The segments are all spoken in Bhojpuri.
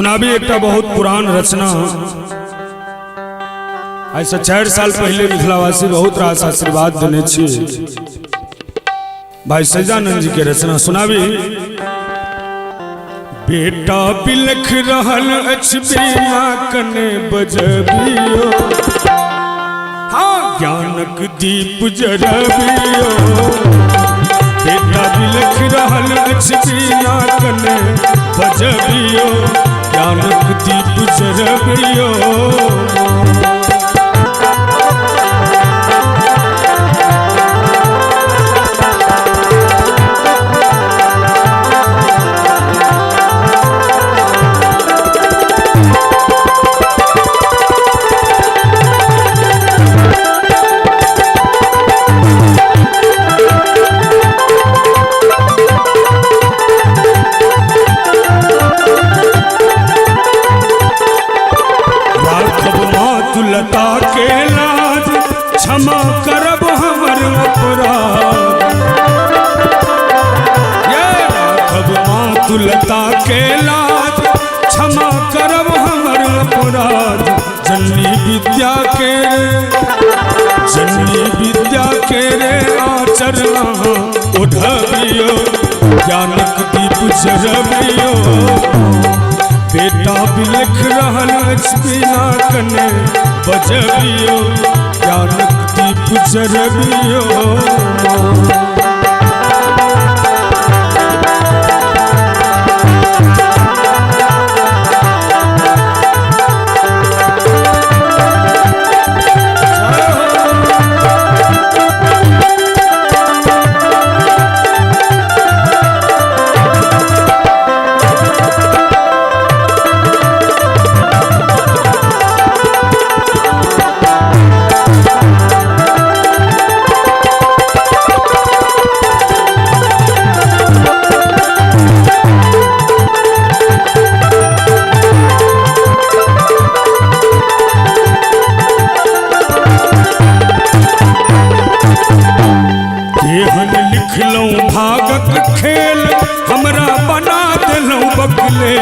सुनाबी एक बहुत पुरान रचना ऐसा 4 साल पहले मिथिलावासी बहुत रास आशीर्वाद देने भाई सजानंद जी के रचना सुनाबी। बेटा बिलख रहल अछि बिना कने बजबियो, हाँ ज्ञानक दीप जरबियो। बेटा बिलख रहल अछि बिना कने बजबियो, ज्ञानक दीप जरबियो। लता के लाज क्षमा करब हमर अपराध, ये राघव मातुलता के लाज क्षमा करब हमर अपराध। जननी विद्या के रे आचरण उठबियो, ज्ञानक दीप जरबियो। बेटा बिलख रहल अछि बिना कने बजबियो, ज्ञानक दीप जरबियो। लिखलौं भागक खेल हमरा बना देलौं बकले,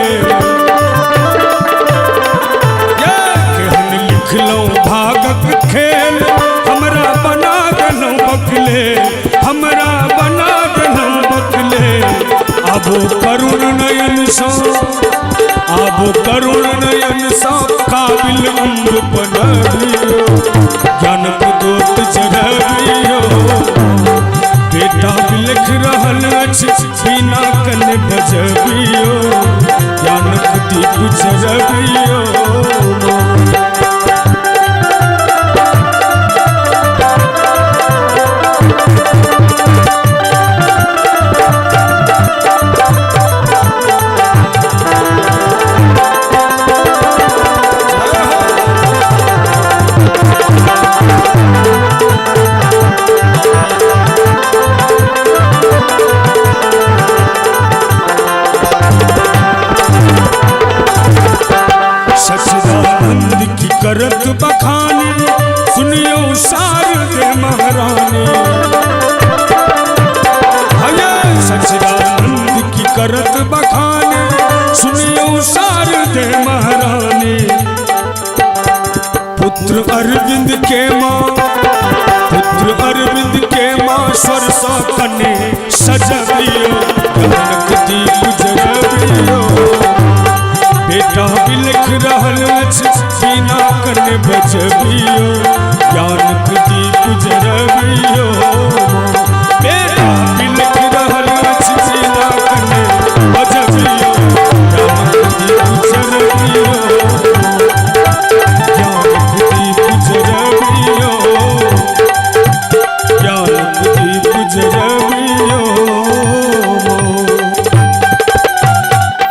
केहन लिखलौं भागक खेल हमरा बना देलौं बकले, हमरा बना देलौं बकले। आबो करुण नयन सा काबिल अम्ब बनबियो, ज्ञानक दूत जरबियो। बेटा बिलख रहल अछि बिना कने बजबियो, ज्ञानक दीप जरबियो। सच्चिदानंद की करत बखानी सुनियो शारदे महारानी, हये सच्चिदानंद की करत बखानी सुनियो शारदे महारानी। पुत्र अरविंद के माँ स्वर सा कने सजबियो, ज्ञानक दीप जरबियो। बेटा बिलख रहल अछि बिना कने बजबियो, ज्ञानक दीप